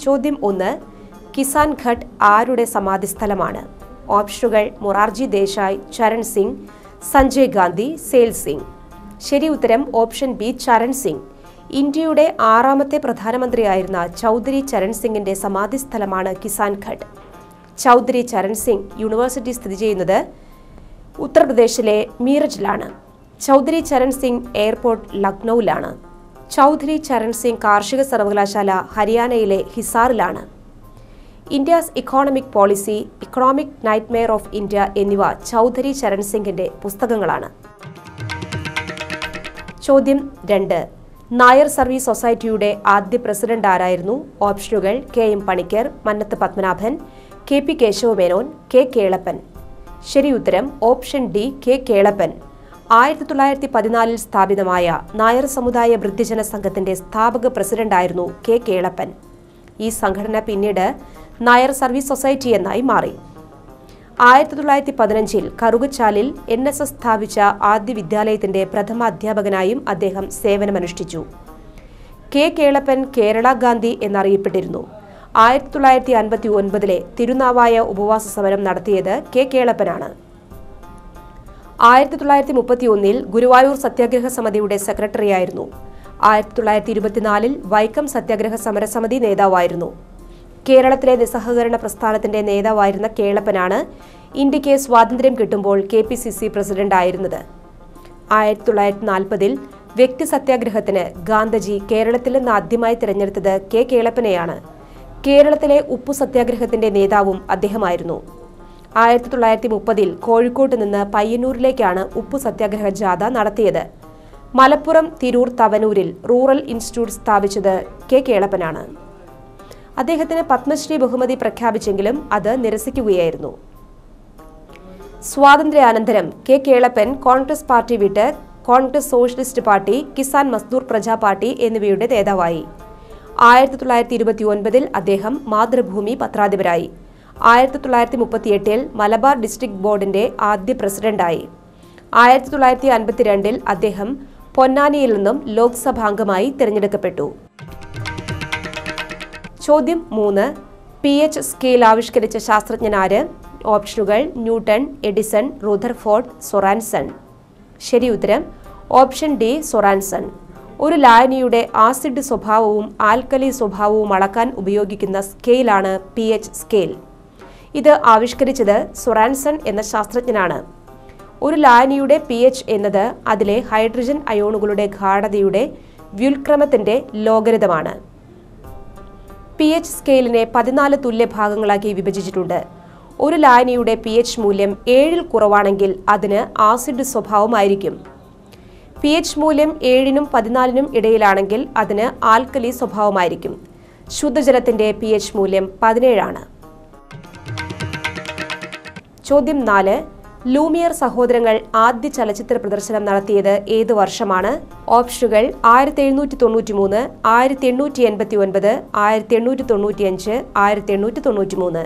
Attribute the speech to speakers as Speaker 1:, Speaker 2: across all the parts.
Speaker 1: ചോദ്യം 1. കിസാൻ ഘട്ട് ആരുടെ സമാധി സ്ഥലമാണ്? ഓപ്ഷനുകൾ മൊറാർജി ദേശായ്, ചരൺ സിംഗ്, സഞ്ജയ് ഗാന്ധി, സെയിൽ സിംഗ്. ശരി ഉത്തരം ഓപ്ഷൻ ബി, ചരൺ സിംഗ്. ഇന്ത്യയുടെ 6ാമത്തെ പ്രധാനമന്ത്രിയായിരുന്ന ചൌധരി ചരൺ സിംഗിന്റെ സമാധി സ്ഥലമാണ് കിസാൻ ഘട്ട്. ചൌധരി ചരൺ സിംഗ് യൂണിവേഴ്സിറ്റി സ്ഥിതി ചെയ്യുന്നത് ഉത്തർപ്രദേശിലെ മീററ്റിലാണ്. ചൌധരി ചരൺ സിംഗ് എയർപോർട്ട് ലക്നൌവിലാണ്. ചൌധരി ചരൺ സിംഗ് കാർഷിക സർവകലാശാല ഹരിയാനയിലെ ഹിസാറിലാണ്. India's economic policy, economic nightmare of India എന്നിവ ചൌധരി ചരൺ സിംഗിന്റെ പുസ്തകങ്ങളാണ്. ചോദ്യം 2. നായർ സർവീസ് സൊസൈറ്റിയുടെ ആദ്യ പ്രസിഡന്റ് ആരായിരുന്നു? ഓപ്ഷനുകൾ K M Panicker, Mannath Padmanabhan, K P Kesavamenon, K Kelappan. ശരി ഉത്തരം ഓപ്ഷൻ ഡി, കെ കേളപ്പൻ. 1914 സ്ഥാപിതമായ നായർ സമുദായ വൃദ്ധജന സംഘത്തിന്റെ സ്ഥാപക പ്രസിഡന്റായിരുന്നു കെ കേളപ്പൻ. ഈ സംഘടന പിന്നീട് നായർ സർവീസ് സൊസൈറ്റി എന്നായി മാറി. 1915 കറുകച്ചാലിൽ NSS സ്ഥാപിച്ച ആദ്യ വിദ്യാലയത്തിന്റെ പ്രഥമ അധ്യാപകനായും അദ്ദേഹം സേവനമനുഷ്ഠിച്ചു. കെ കേളപ്പൻ കേരള ഗാന്ധി എന്നറിയപ്പെട്ടിരുന്നു. 1959 തിരുനാവായ ഉപവാസ സമരം നടത്തിയത് കെ കേളപ്പനാണ്. 1931 ഗുരുവായൂർ സത്യാഗ്രഹ സമിതിയുടെ സെക്രട്ടറിയായിരുന്നു. 1924 വൈക്കം സത്യാഗ്രഹ സമരസമിതി നേതാവായിരുന്നു. കേരളത്തിലെ നിസ്സഹകരണ പ്രസ്ഥാനത്തിന്റെ നേതാവായിരുന്ന കേളപ്പനാണ് ഇന്ത്യക്ക് സ്വാതന്ത്ര്യം കിട്ടുമ്പോൾ KPCC പ്രസിഡന്റ് ആയിരുന്നത്. 1940 വ്യക്തി സത്യാഗ്രഹത്തിന് ഗാന്ധിജി കേരളത്തിൽ നിന്ന് ആദ്യമായി തിരഞ്ഞെടുത്തത് കെ കേളപ്പനെയാണ്. കേരളത്തിലെ ഉപ്പു സത്യാഗ്രഹത്തിന്റെ നേതാവും അദ്ദേഹമായിരുന്നു. 1930 കോഴിക്കോട്ട് നിന്ന് പയ്യന്നൂരിലേക്കാണ് ഉപ്പു സത്യാഗ്രഹ ജാഥ നടത്തിയത്. മലപ്പുറം, തിരൂർ, തവനൂരിൽ റൂറൽ ഇൻസ്റ്റിറ്റ്യൂട്ട് സ്ഥാപിച്ചത് കെ കേളപ്പനാണ്. അദ്ദേഹത്തിന് പത്മശ്രീ ബഹുമതി പ്രഖ്യാപിച്ചെങ്കിലും അത് നിരസിക്കുകയായിരുന്നു. സ്വാതന്ത്ര്യാനന്തരം കെ കേളപ്പൻ കോൺഗ്രസ് പാർട്ടി വിട്ട് Congress socialist party, Kisan Mazdoor Praja party എന്നിവയുടെ നേതാവായി. 1929 അദ്ദേഹം മാതൃഭൂമി പത്രാധിപരായി. 1938 മലബാർ ഡിസ്ട്രിക്ട് ബോർഡിന്റെ ആദ്യ പ്രസിഡന്റായി. 1952 അദ്ദേഹം പൊന്നാനിയിൽ നിന്നും ലോക്സഭാംഗമായി തിരഞ്ഞെടുക്കപ്പെട്ടു. ചോദ്യം 3. PH സ്കെയിൽ ആവിഷ്കരിച്ച ശാസ്ത്രജ്ഞനാര്? ഓപ്ഷനുകൾ ന്യൂട്ടൺ, എഡിസൺ, റുദർഫോർഡ്, സൊറാൻസൺ. ശരി ഉത്തരം ഓപ്ഷൻ ഡി, സൊറാൻസൺ. ഒരു ലായനിയുടെ ആസിഡ് സ്വഭാവവും ആൽക്കലി സ്വഭാവവും അളക്കാൻ ഉപയോഗിക്കുന്ന സ്കെയിലാണ് PH സ്കെയിൽ. ഇത് ആവിഷ്കരിച്ചത് സൊറാൻസൺ എന്ന ശാസ്ത്രജ്ഞനാണ്. ഒരു ലായനിയുടെ pH എന്നത് അതിലെ ഹൈഡ്രജൻ അയോണുകളുടെ ഗാഢതയുടെ വ്യുൽക്രമത്തിന്റെ ലോഗരിതമാണ്. PH സ്കെയിലിനെ 14 തുല്യ ഭാഗങ്ങളാക്കി വിഭജിച്ചിട്ടുണ്ട്. ഒരു ലായനിയുടെ pH മൂല്യം 7ൽ കുറവാണെങ്കിൽ അതിന് ആസിഡ് സ്വഭാവമായിരിക്കും. pH മൂല്യം 7നും 14നും ഇടയിലാണെങ്കിൽ അതിന് ആൽക്കലി സ്വഭാവമായിരിക്കും. ശുദ്ധജലത്തിന്റെ pH മൂല്യം 17 ആണ്. ചോദ്യം 4. ലൂമിയർ സഹോദരങ്ങൾ ആദ്യ ചലച്ചിത്ര പ്രദർശനം നടത്തിയത് ഏത് വർഷമാണ്? ഓപ്ഷനുകൾ 1793, 1889, 1895, 1893.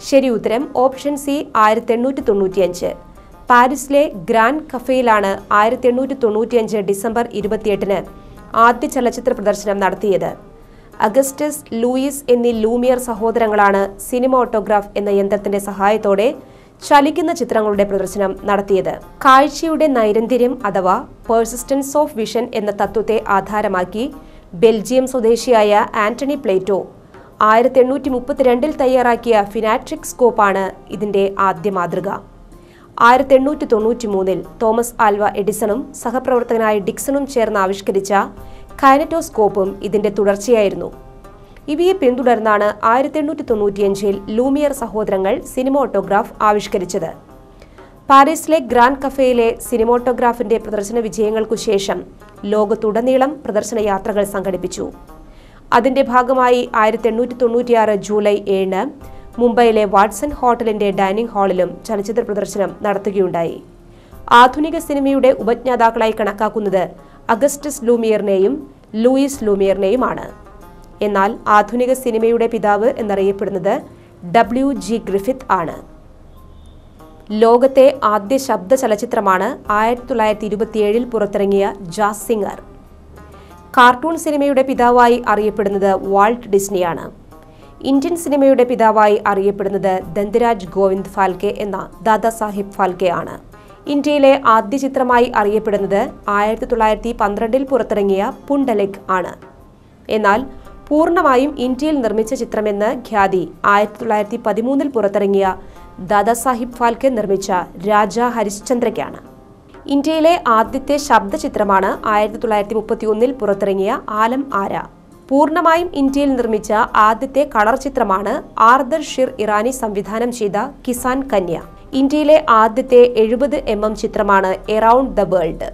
Speaker 1: ശരി ഉത്തരം ഓപ്ഷൻ സി, 1895. പാരീസിലെ ഗ്രാൻഡ് കഫേയിലാണ് 1895 ഡിസംബർ 28 ആദ്യ ചലച്ചിത്ര പ്രദർശനം നടത്തിയത്. അഗസ്റ്റസ്, ലൂയിസ് എന്നീ ലൂമിയർ സഹോദരങ്ങളാണ് സിനിമാറ്റോഗ്രാഫ് എന്ന യന്ത്രത്തിന്റെ സഹായത്തോടെ ചലിക്കുന്ന ചിത്രങ്ങളുടെ പ്രദർശനം നടത്തിയത്. കാഴ്ചയുടെ നൈരന്തര്യം അഥവാ പെർസിസ്റ്റൻസ് ഓഫ് വിഷൻ എന്ന തത്വത്തെ ആധാരമാക്കി ബെൽജിയം സ്വദേശിയായ ആന്റണി പ്ലേറ്റോ 1832 തയ്യാറാക്കിയ ഫിനാട്രിക് സ്കോപ്പാണ് ഇതിന്റെ ആദ്യ മാതൃക. 1893 തോമസ് ആൽവ എഡിസണും സഹപ്രവർത്തകനായ ഡിക്സണും ചേർന്ന് ആവിഷ്കരിച്ച കൈനറ്റോസ്കോപ്പും ഇതിന്റെ തുടർച്ചയായിരുന്നു. ഇവയെ പിന്തുടർന്നാണ് 1895 ലൂമിയർ സഹോദരങ്ങൾ സിനിമാറ്റോഗ്രാഫ് ആവിഷ്കരിച്ചത്. പാരീസിലെ ഗ്രാൻഡ് കഫേയിലെ സിനിമാറ്റോഗ്രാഫിന്റെ പ്രദർശന വിജയങ്ങൾക്കു ശേഷം ലോകത്തുടനീളം പ്രദർശന യാത്രകൾ സംഘടിപ്പിച്ചു. അതിന്റെ ഭാഗമായി 1896 ജൂലൈ 7 മുംബൈയിലെ വാട്സൺ ഹോട്ടലിന്റെ ഡൈനിംഗ് ഹാളിലും ചലച്ചിത്ര പ്രദർശനം നടത്തുകയുണ്ടായി. ആധുനിക സിനിമയുടെ ഉപജ്ഞാതാക്കളായി കണക്കാക്കുന്നത് അഗസ്റ്റസ് ലൂമിയറിനെയും ലൂയിസ് ലൂമിയറിനെയുമാണ്. എന്നാൽ ആധുനിക സിനിമയുടെ പിതാവ് എന്നറിയപ്പെടുന്നത് WG ഗ്രിഫിത്ത് ആണ്. ലോകത്തെ ആദ്യ ശബ്ദ ചലച്ചിത്രമാണ് 1927 പുറത്തിറങ്ങിയ ജാസ് സിംഗർ. കാർട്ടൂൺ സിനിമയുടെ പിതാവായി അറിയപ്പെടുന്നത് വാൾട്ട് ഡിസ്നിയാണ്. ഇന്ത്യൻ സിനിമയുടെ പിതാവായി അറിയപ്പെടുന്നത് ദന്തിരാജ് ഗോവിന്ദ് ഫാൽക്കെ എന്ന ദാദാസാഹിബ് ഫാൽക്കെ ആണ്. ഇന്ത്യയിലെ ആദ്യ ചിത്രമായി അറിയപ്പെടുന്നത് 1912 പുറത്തിറങ്ങിയ പുണ്ടലിക് ആണ്. എന്നാൽ പൂർണ്ണമായും ഇന്ത്യയിൽ നിർമ്മിച്ച ചിത്രമെന്ന് ഖ്യാതി 1913 പുറത്തിറങ്ങിയ ദാദാസാഹിബ് ഫാൽക്കെ നിർമ്മിച്ച രാജാ ഹരിശ്ചന്ദ്രയ്ക്കാണ്. ഇന്ത്യയിലെ ആദ്യത്തെ ശബ്ദചിത്രമാണ് 1931 പുറത്തിറങ്ങിയ ആലം ആര. പൂർണ്ണമായും ഇന്ത്യയിൽ നിർമ്മിച്ച ആദ്യത്തെ കളർ ചിത്രമാണ് ആർദർ ഷിർ ഇറാനി സംവിധാനം ചെയ്ത കിസാൻ കന്യ. ഇന്ത്യയിലെ ആദ്യത്തെ 70mm ചിത്രമാണ് എറൗണ്ട് ദ വേൾഡ്.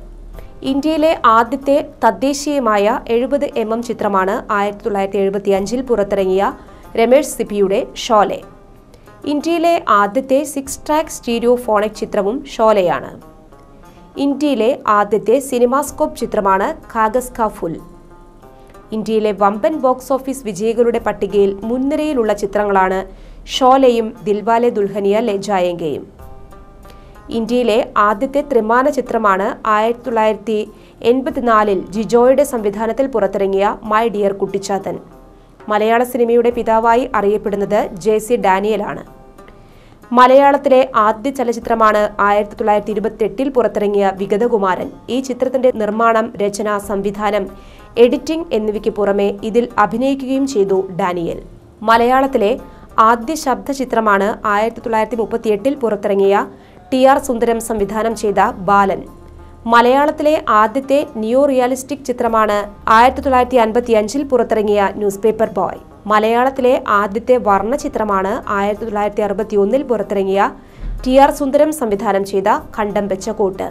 Speaker 1: ഇന്ത്യയിലെ ആദ്യത്തെ തദ്ദേശീയമായ 70mm ചിത്രമാണ് 1975 പുറത്തിറങ്ങിയ രമേഷ് സിപ്പിയുടെ ഷോലെ. ഇന്ത്യയിലെ ആദ്യത്തെ 6 ട്രാക്ക് സ്റ്റീരിയോ ഫോണിക് ചിത്രവും ഷോലെയാണ്. ഇന്ത്യയിലെ ആദ്യത്തെ സിനിമാസ്കോപ്പ് ചിത്രമാണ് കാഗസ് കാ ഫുൽ. ഇന്ത്യയിലെ വമ്പൻ ബോക്സ് ഓഫീസ് വിജയികളുടെ പട്ടികയിൽ മുൻനിരയിലുള്ള ചിത്രങ്ങളാണ് ഷോലെയും ദിൽവാലെ ദുൽഹനിയ ലേ ജായേംഗെയും. ഇന്ത്യയിലെ ആദ്യത്തെ ത്രിമാന ചിത്രമാണ് 1984 ജിജോയുടെ സംവിധാനത്തിൽ പുറത്തിറങ്ങിയ മൈ ഡിയർ കുട്ടിച്ചാത്തൻ. മലയാള സിനിമയുടെ പിതാവായി അറിയപ്പെടുന്നത് JC ഡാനിയലാണ്. മലയാളത്തിലെ ആദ്യ ചലച്ചിത്രമാണ് 1928 പുറത്തിറങ്ങിയ വിഗതകുമാരൻ. ഈ ചിത്രത്തിന്റെ നിർമ്മാണം, രചന, സംവിധാനം, എഡിറ്റിംഗ് എന്നിവയ്ക്ക് പുറമെ ഇതിൽ അഭിനയിക്കുകയും ചെയ്തു ഡാനിയൽ. മലയാളത്തിലെ ആദ്യ ശബ്ദചിത്രമാണ് 1938 പുറത്തിറങ്ങിയ TR സുന്ദരം സംവിധാനം ചെയ്ത ബാലൻ. മലയാളത്തിലെ ആദ്യത്തെ നിയോ റിയലിസ്റ്റിക് ചിത്രമാണ് 1955 പുറത്തിറങ്ങിയ ന്യൂസ് പേപ്പർ ബോയ്. മലയാളത്തിലെ ആദ്യത്തെ വർണ്ണ ചിത്രമാണ് 1961 പുറത്തിറങ്ങിയ TR സുന്ദരം സംവിധാനം ചെയ്ത കണ്ടം വെച്ച കോട്ട്.